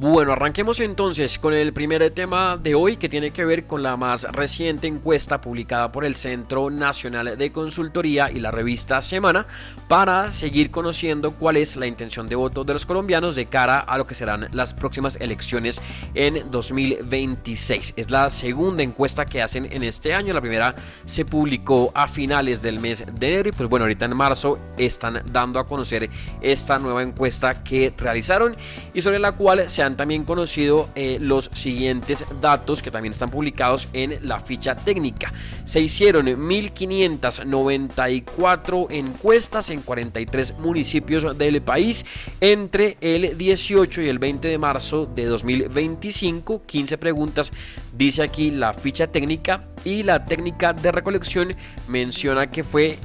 Bueno, arranquemos entonces con el primer tema de hoy, que tiene que ver con la más reciente encuesta publicada por el Centro Nacional de Consultoría y la revista Semana, para seguir conociendo cuál es la intención de voto de los colombianos de cara a lo que serán las próximas elecciones en 2026. Es la segunda encuesta que hacen en este año. La primera se publicó a finales del mes de enero y pues bueno, ahorita en marzo están dando a conocer esta nueva encuesta que realizaron y sobre la cual se han también conocido los siguientes datos que también están publicados en la ficha técnica. Se hicieron 1.594 encuestas en 43 municipios del país entre el 18 y el 20 de marzo de 2025. 15 preguntas, dice aquí la ficha técnica, y la técnica de recolección menciona que fue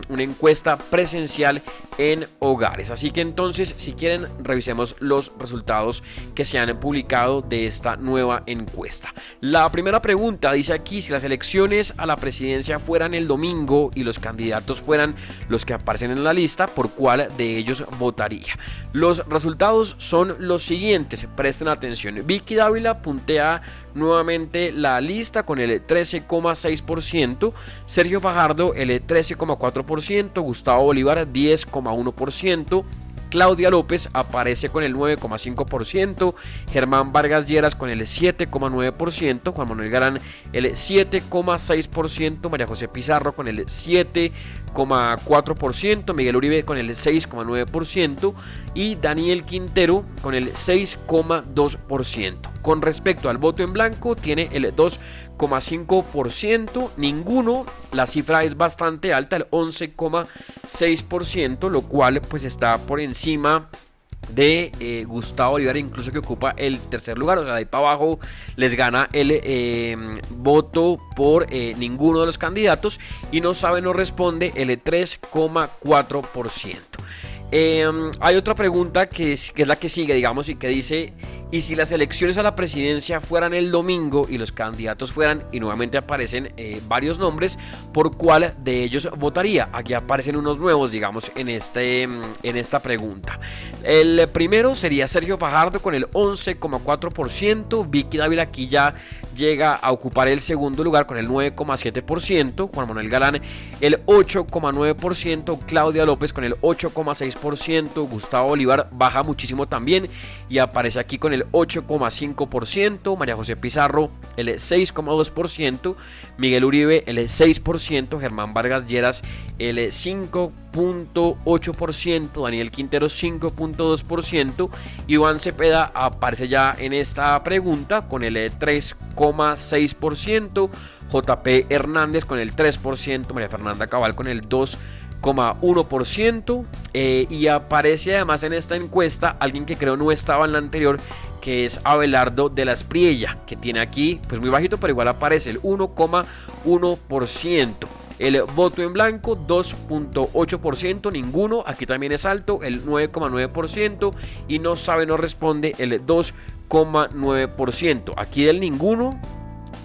una encuesta presencial en hogares. Así que entonces, si quieren, revisemos los resultados que se han publicado de esta nueva encuesta. La primera pregunta dice aquí: si las elecciones a la presidencia fueran el domingo y los candidatos fueran los que aparecen en la lista, ¿por cuál de ellos votaría? Los resultados son los siguientes, presten atención. Vicky Dávila puntea nuevamente la lista con el 13,6%, Sergio Fajardo el 13,4%, Gustavo Bolívar 10,1%, Claudia López aparece con el 9,5%, Germán Vargas Lleras con el 7,9%, Juan Manuel Galán el 7,6%, María José Pizarro con el 7,4%, Miguel Uribe con el 6,9% y Daniel Quintero con el 6,2%. Con respecto al voto en blanco, tiene el 2,5%, ninguno. La cifra es bastante alta, el 11,6%, lo cual pues está por encima de Gustavo Bolívar, incluso que ocupa el tercer lugar. O sea, de ahí para abajo les gana el voto por ninguno de los candidatos, y no sabe, no responde el 3,4%. Hay otra pregunta que es la que sigue, digamos, y que dice: y si las elecciones a la presidencia fueran el domingo y los candidatos fueran, y nuevamente aparecen varios nombres, ¿por cuál de ellos votaría? Aquí aparecen unos nuevos, digamos, en esta pregunta. El primero sería Sergio Fajardo con el 11,4%, Vicky Dávila aquí ya llega a ocupar el segundo lugar con el 9,7%, Juan Manuel Galán el 8,9%, Claudia López con el 8,6%, Gustavo Bolívar baja muchísimo también y aparece aquí con el 8,5%, María José Pizarro el 6,2%, Miguel Uribe el 6%, Germán Vargas Lleras el 5,8%, Daniel Quintero 5,2%, Iván Cepeda aparece ya en esta pregunta con el 3,6%, JP Hernández con el 3%, María Fernanda Cabal con el 2,1%, y aparece además en esta encuesta alguien que creo no estaba en la anterior, que es Abelardo de la Espriella, que tiene aquí pues muy bajito, pero igual aparece el 1,1%. El voto en blanco 2,8%, ninguno, aquí también es alto, el 9,9%, y no sabe, no responde el 2,9%. Aquí del ninguno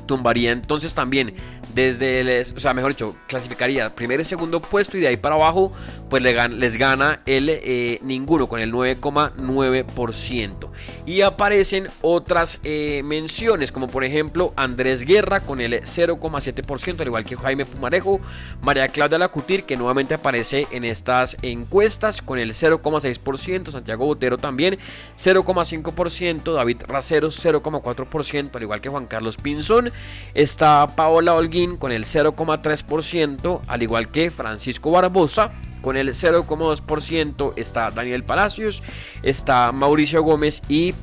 tumbaría entonces también desde o sea, mejor dicho, clasificaría primer y segundo puesto, y de ahí para abajo pues les gana el ninguno con el 9,9%. Y aparecen otras menciones, como por ejemplo Andrés Guerra con el 0,7%, al igual que Jaime Pumarejo, María Claudia Lacutir, que nuevamente aparece en estas encuestas con el 0,6%, Santiago Botero también 0,5%, David Racero 0,4%, al igual que Juan Carlos Pinzón. Está Paola Holguín con el 0,3%, al igual que Francisco Barbosa con el 0,2%, está Daniel Palacios, está Mauricio Gómez y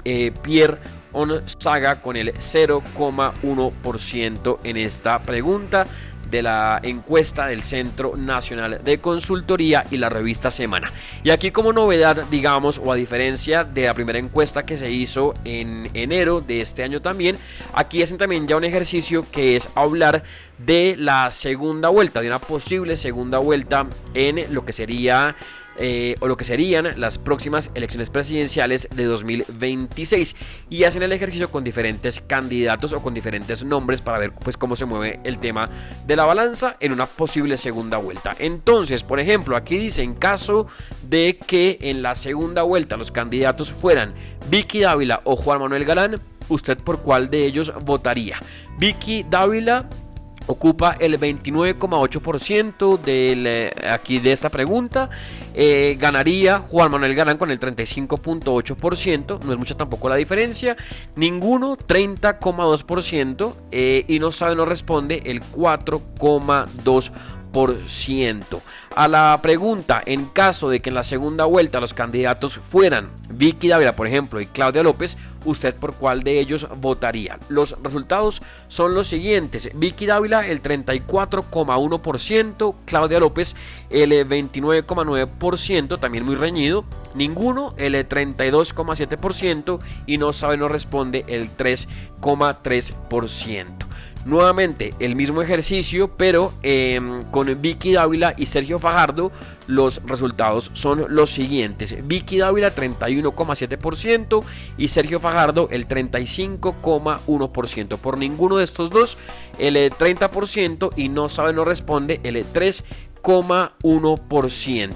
Pierre Onzaga con el 0,1% en esta pregunta de la encuesta del Centro Nacional de Consultoría y la revista Semana. Y aquí, como novedad, digamos, o a diferencia de la primera encuesta que se hizo en enero de este año también, aquí hacen también ya un ejercicio que es hablar de la segunda vuelta, de una posible segunda vuelta en lo que sería o lo que serían las próximas elecciones presidenciales de 2026, y hacen el ejercicio con diferentes candidatos o con diferentes nombres para ver pues cómo se mueve el tema de la balanza en una posible segunda vuelta. Entonces, por ejemplo, aquí dice: en caso de que en la segunda vuelta los candidatos fueran Vicky Dávila o Juan Manuel Galán, ¿usted por cuál de ellos votaría? Vicky Dávila ocupa el 29,8% aquí de esta pregunta. Ganaría Juan Manuel Galán con el 35,8%. No es mucha tampoco la diferencia. Ninguno, 30,2%. Y no sabe, no responde el 4,2%. A la pregunta: en caso de que en la segunda vuelta los candidatos fueran Vicky Dávila, por ejemplo, y Claudia López, ¿usted por cuál de ellos votaría? Los resultados son los siguientes: Vicky Dávila el 34,1%, Claudia López el 29,9%, también muy reñido. Ninguno, el 32,7%, y no sabe, no responde el 3,3%. Nuevamente el mismo ejercicio, pero con Vicky Dávila y Sergio Fajardo. Los resultados son los siguientes: Vicky Dávila 31,7% y Sergio Fajardo el 35,1%. Por ninguno de estos dos el 30%, y no sabe, no responde el 3,1%.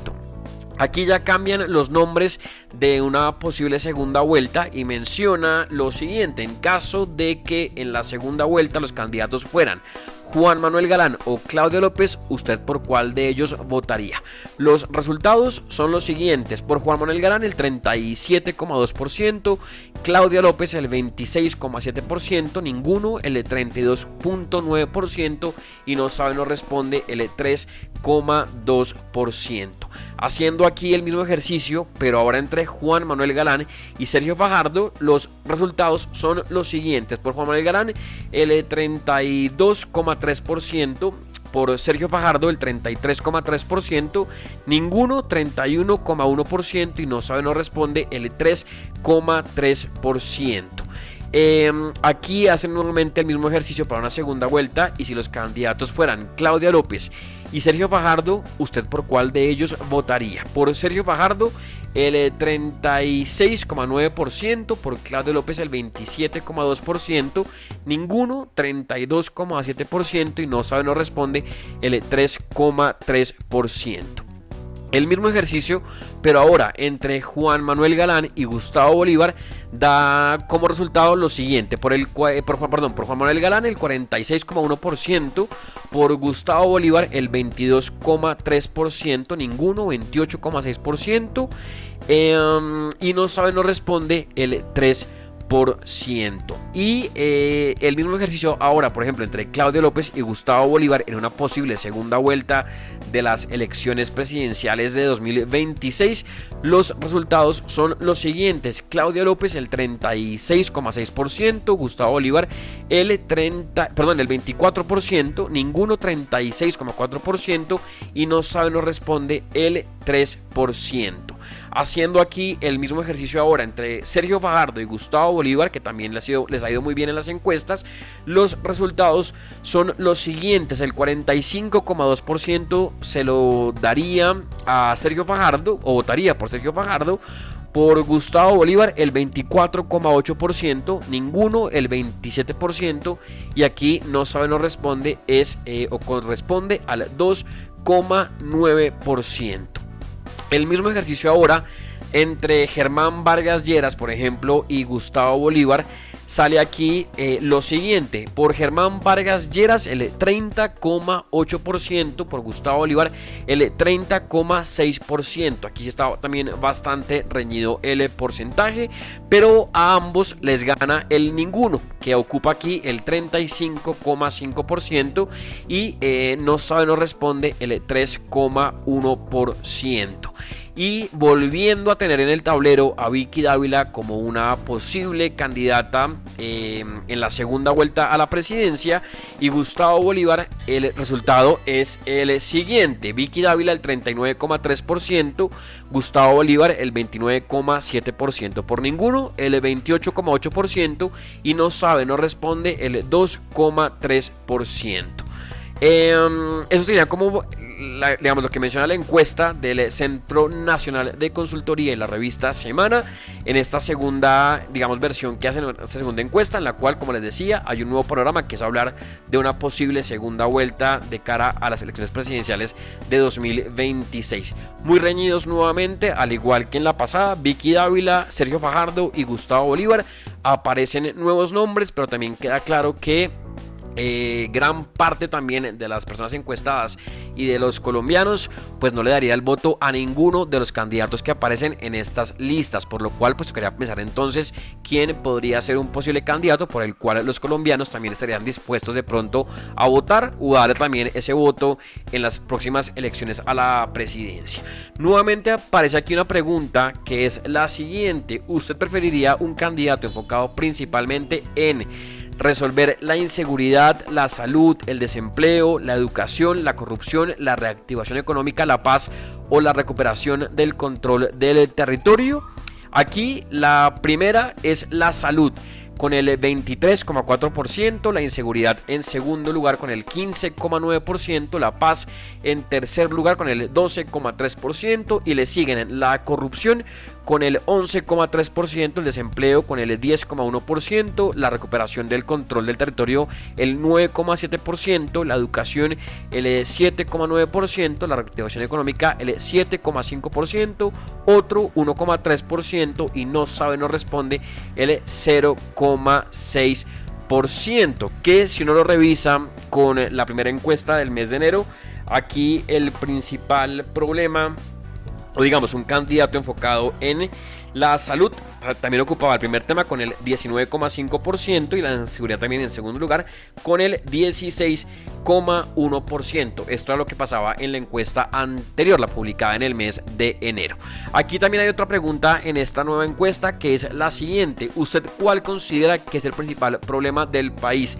Aquí ya cambian los nombres de una posible segunda vuelta y menciona lo siguiente: en caso de que en la segunda vuelta los candidatos fueran Juan Manuel Galán o Claudia López, ¿usted por cuál de ellos votaría? Los resultados son los siguientes: por Juan Manuel Galán el 37,2%, Claudia López el 26,7%, ninguno el 32,9%, y no sabe, no responde el 3,2%. Haciendo aquí el mismo ejercicio, pero ahora entre Juan Manuel Galán y Sergio Fajardo, los resultados son los siguientes: por Juan Manuel Galán el 32,3%, por Sergio Fajardo el 33,3%, ninguno 31,1%, y no sabe, no responde el 3,3%. Aquí hacen nuevamente el mismo ejercicio para una segunda vuelta, y si los candidatos fueran Claudia López y Sergio Fajardo, ¿usted por cuál de ellos votaría? Por Sergio Fajardo el 36,9%, por Claudia López el 27,2%, ninguno 32,7%, y no sabe, no responde el 3,3%. El mismo ejercicio, pero ahora entre Juan Manuel Galán y Gustavo Bolívar, da como resultado lo siguiente: por Juan Manuel Galán el 46,1%, por Gustavo Bolívar el 22,3%, ninguno 28,6%, y no sabe, no responde el 3%. Y el mismo ejercicio ahora, por ejemplo, entre Claudia López y Gustavo Bolívar en una posible segunda vuelta de las elecciones presidenciales de 2026. Los resultados son los siguientes: Claudia López el 36,6%, Gustavo Bolívar el 24%, ninguno 36,4%, y no sabe, no responde el 3%. Haciendo aquí el mismo ejercicio ahora entre Sergio Fajardo y Gustavo Bolívar, que también les ha ido muy bien en las encuestas, los resultados son los siguientes: el 45,2% se lo daría a Sergio Fajardo, o votaría por Sergio Fajardo. Por Gustavo Bolívar el 24,8%, ninguno el 27%, y aquí no sabe, no responde o corresponde al 2,9%. El mismo ejercicio ahora entre Germán Vargas Lleras, por ejemplo, y Gustavo Bolívar. Sale aquí lo siguiente: por Germán Vargas Lleras el 30,8%, por Gustavo Bolívar el 30,6%. Aquí está también bastante reñido el porcentaje, pero a ambos les gana el ninguno, que ocupa aquí el 35,5%, y no sabe, no responde el 3,1%. Y volviendo a tener en el tablero a Vicky Dávila como una posible candidata en la segunda vuelta a la presidencia, y Gustavo Bolívar, el resultado es el siguiente: Vicky Dávila el 39,3%, Gustavo Bolívar el 29,7%, por ninguno el 28,8%, y no sabe, no responde el 2,3%. Eso sería como digamos, lo que menciona la encuesta del Centro Nacional de Consultoría y la revista Semana, en esta segunda, digamos, versión que hacen, esta segunda encuesta, en la cual, como les decía, hay un nuevo programa que es hablar de una posible segunda vuelta de cara a las elecciones presidenciales de 2026. Muy reñidos nuevamente, al igual que en la pasada. Vicky Dávila, Sergio Fajardo y Gustavo Bolívar. Aparecen nuevos nombres, pero también queda claro que gran parte también de las personas encuestadas y de los colombianos pues no le daría el voto a ninguno de los candidatos que aparecen en estas listas, por lo cual pues quería pensar entonces quién podría ser un posible candidato por el cual los colombianos también estarían dispuestos de pronto a votar o darle también ese voto en las próximas elecciones a la presidencia. Nuevamente aparece aquí una pregunta que es la siguiente: ¿usted preferiría un candidato enfocado principalmente en resolver la inseguridad, la salud, el desempleo, la educación, la corrupción, la reactivación económica, la paz o la recuperación del control del territorio? Aquí la primera es la salud, con el 23,4%, la inseguridad en segundo lugar con el 15,9%, la paz en tercer lugar con el 12,3% y le siguen la corrupción con el 11,3%, el desempleo con el 10,1%, la recuperación del control del territorio el 9,7%, la educación el 7,9%, la reactivación económica el 7,5%, otro 1,3% y no sabe, no responde el 0,6%, que si uno lo revisa con la primera encuesta del mes de enero, aquí el principal problema, o digamos un candidato enfocado en la salud, también ocupaba el primer tema con el 19,5% y la inseguridad también en segundo lugar con el 16,1%. Esto era lo que pasaba en la encuesta anterior, la publicada en el mes de enero. Aquí también hay otra pregunta en esta nueva encuesta que es la siguiente: ¿usted cuál considera que es el principal problema del país?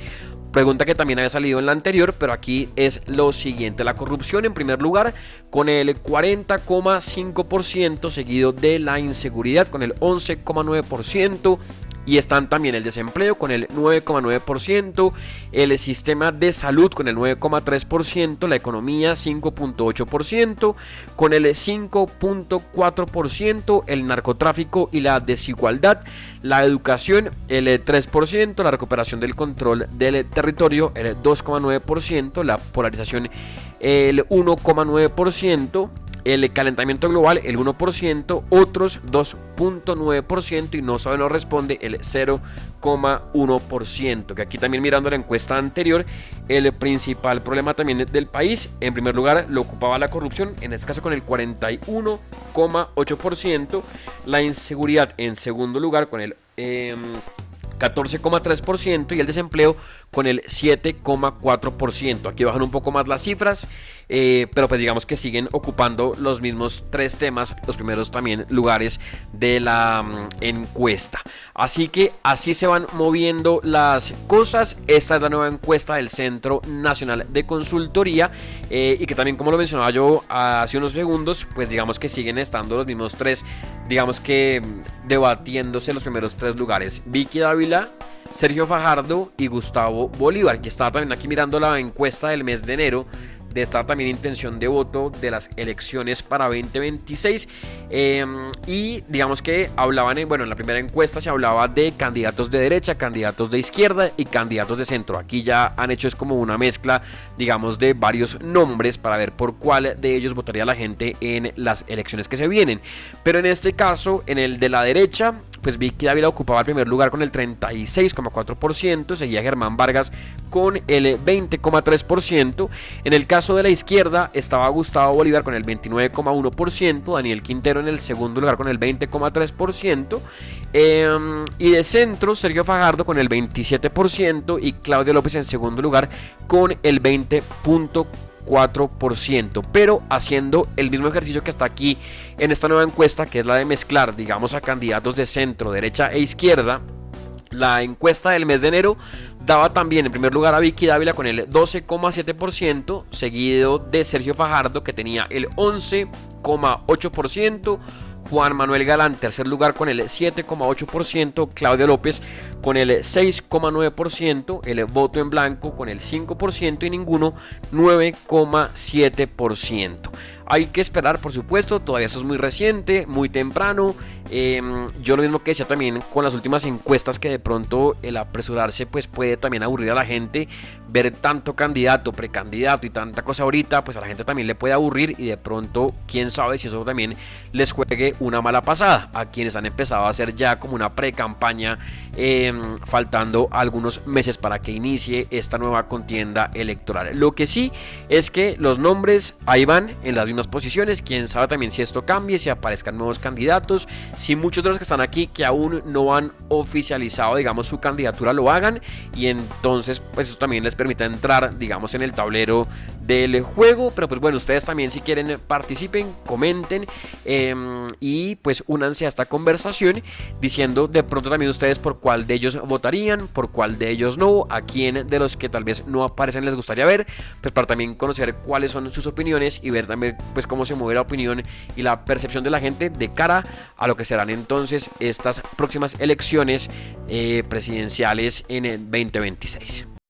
Pregunta que también había salido en la anterior, pero aquí es lo siguiente: la corrupción en primer lugar con el 40,5%, seguido de la inseguridad con el 11,9%. Y están también el desempleo con el 9,9%, el sistema de salud con el 9,3%, la economía 5,8%, con el 5,4%, el narcotráfico y la desigualdad, la educación el 3%, la recuperación del control del territorio el 2,9%, la polarización el 1,9%, el calentamiento global el 1%, otros 2,9% y no sabe, no responde el 0,1%. Que aquí también, mirando la encuesta anterior, el principal problema también del país, en primer lugar lo ocupaba la corrupción, en este caso con el 41,8%, la inseguridad en segundo lugar con el 14,3% y el desempleo con el 7,4%. Aquí bajan un poco más las cifras, pero pues digamos que siguen ocupando los mismos tres temas, los primeros también lugares de la encuesta. Así que así se van moviendo las cosas. Esta es la nueva encuesta del Centro Nacional de Consultoría y que también, como lo mencionaba yo hace unos segundos, pues digamos que siguen estando los mismos tres, digamos que debatiéndose los primeros tres lugares: Vicky Dávila, Sergio Fajardo y Gustavo Bolívar, que estaba también aquí mirando la encuesta del mes de enero de esta también intención de voto de las elecciones para 2026 y digamos que hablaban, bueno, en la primera encuesta se hablaba de candidatos de derecha, candidatos de izquierda y candidatos de centro. Aquí ya han hecho es como una mezcla, digamos, de varios nombres para ver por cuál de ellos votaría la gente en las elecciones que se vienen, pero en este caso, en el de la derecha, pues Vicky Dávila ocupaba el primer lugar con el 36,4%, seguía Germán Vargas con el 20,3%. En el caso de la izquierda estaba Gustavo Bolívar con el 29,1%, Daniel Quintero en el segundo lugar con el 20,3%, y de centro Sergio Fajardo con el 27% y Claudia López en segundo lugar con el 20,4%. Pero haciendo el mismo ejercicio que está aquí en esta nueva encuesta, que es la de mezclar, digamos, a candidatos de centro, derecha e izquierda. La encuesta del mes de enero daba también en primer lugar a Vicky Dávila con el 12,7%, seguido de Sergio Fajardo, que tenía el 11,8%, Juan Manuel Galán tercer lugar con el 7,8%, Claudia López con el 6,9%, el voto en blanco con el 5% y ninguno 9,7%. Hay que esperar, por supuesto, todavía eso es muy reciente, muy temprano. Yo lo mismo que decía también con las últimas encuestas, que de pronto el apresurarse pues puede también aburrir a la gente. Ver tanto candidato, precandidato y tanta cosa ahorita, pues a la gente también le puede aburrir, y de pronto quién sabe si eso también les juegue una mala pasada a quienes han empezado a hacer ya como una pre-campaña, faltando algunos meses para que inicie esta nueva contienda electoral. Lo que sí es que los nombres ahí van en las mismas posiciones. Quién sabe también si esto cambie, si aparezcan nuevos candidatos, si muchos de los que están aquí que aún no han oficializado, digamos, su candidatura lo hagan, y entonces pues eso también les permite entrar, digamos, en el tablero del juego. Pero pues bueno, ustedes también, si quieren, participen, comenten, y pues únanse a esta conversación diciendo de pronto también ustedes por cuál de ellos votarían, por cuál de ellos no, a quién de los que tal vez no aparecen les gustaría ver, pues para también conocer cuáles son sus opiniones y ver también pues cómo se mueve la opinión y la percepción de la gente de cara a lo que serán entonces estas próximas elecciones presidenciales en el 2026.